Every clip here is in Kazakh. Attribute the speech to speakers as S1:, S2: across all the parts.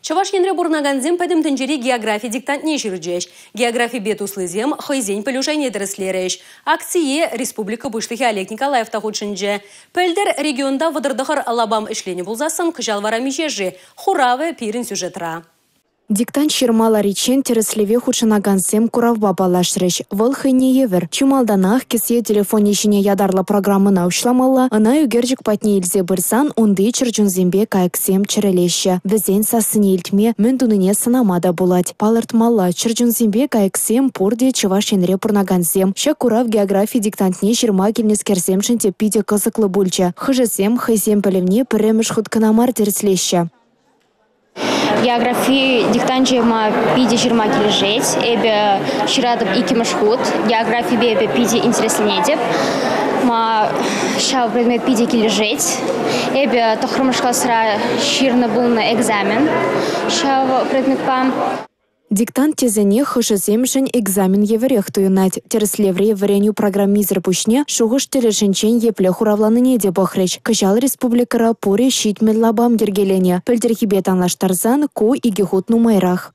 S1: Чаваш енре бурнаганзем пәдім тінжері география диктантне жүрджеш. География бет услызем хайзен пөлушайне дәріслереш. Акция республика бұшлығы Олег Николаев тағудшынже. Пөлдер регионда вадырдығыр алабам ішлені бұлзасын кыжалвара межежі. Хуравы пирін сюжетра.
S2: Диктант шермала речен тереслеве худшынагансем куравба балашрыш. Выл хайне евер. Чумалданах кесе телефон ешіне ядарлы программына ушламалла, ана үгерджік патне илзе бірсан, онды чырчунзембе кайксем чырелеші. Візен сасыне илтме мүндуныне сынамада булать. Палыртмалла чырчунзембе кайксем пурде чываш енре пурнагансем. Ша курав география диктантне шерма келнескерсем шынте пиде кызыклы бульча. Хыжысем хайзем пілімне піреміш худканамар тереслеші.
S3: География диктанчема пиде жирма кележеть, эбе ширадып ики машхут, география бебе пиде интереснее деп, ма шау предмет пиде кележеть, эбе тохрымышка сра ширны был на экзамен, шау предмет пам.
S2: Диктант тезене хышызем жын экзамен еверех туюнать. Тереслевре вареню программизр пушне шуғыш телешенчен епле хуравланыне де бахреч. Кыжал республикара пуре щит медлабам ергелене. Пөлдерхибет анлаштарзан ку игихут нумайрах.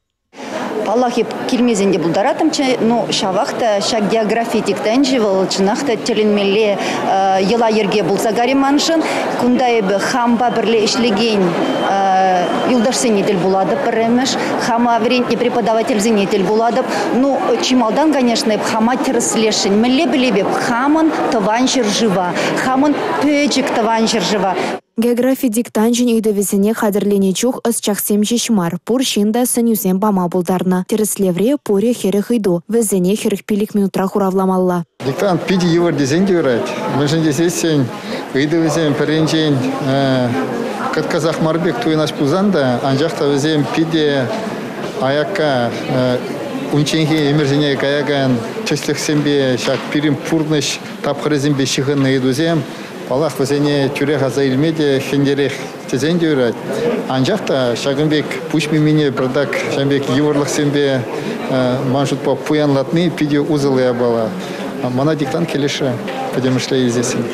S4: Аллахи килмезенде булдаратымчы, но шавахта шак география диктанживал, чынахта теленмеле ела ерге булса гариманшын, кундайбы хамба бірле ишлеген юлдашсенетел булады піремеш, хама верентне преподаватель зенетел булады. Ну, чималдан, конечно, хама тереслешін. Меле білебе хамын таваншыр жива, хамын пөчік таваншыр жива.
S2: География диктанжин үйдевізіне қадірлене чух ыз чақсем жешмар. Пур шинда сынюсен бама булдарна. Тереслевре пуре херіх үйду. Візіне херіх пилік минутра хуравламалла.
S5: Диктант пиди евар дезен дюрать. Мүшін десесен, үйдевізен піренжен казах марбек туйнаш пузанда, анжақта візен пиди аяққа унченге емірзіне каяган чесліксенбе шак пирим пурныш тапқырызенбе шығынны едузем. Аллах візене тюре ғаза илмеде хендерек тезен дюрать. Анжақта шагынбек пушми мене бірдак шамбек еварлық сенбе манжутпа пуянлатны пиди узылыя бала. Мана диктант келеші, подемішлі елзесін.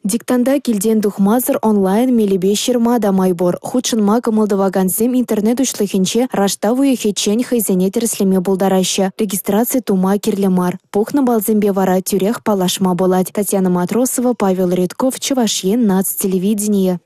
S2: Диктанда келден духмазыр онлайн мелебе шерма да майбор. Худшынма кымылдывагансем интернет ушлыхинче раштавуе хетчен хайзене тереслеме булдараща. Регистрация тума кирлемар. Пухна балзембе вара тюрех палашма болать. Татьяна Матросова, Павел Редков, Чувашьен, Нацтелевидение.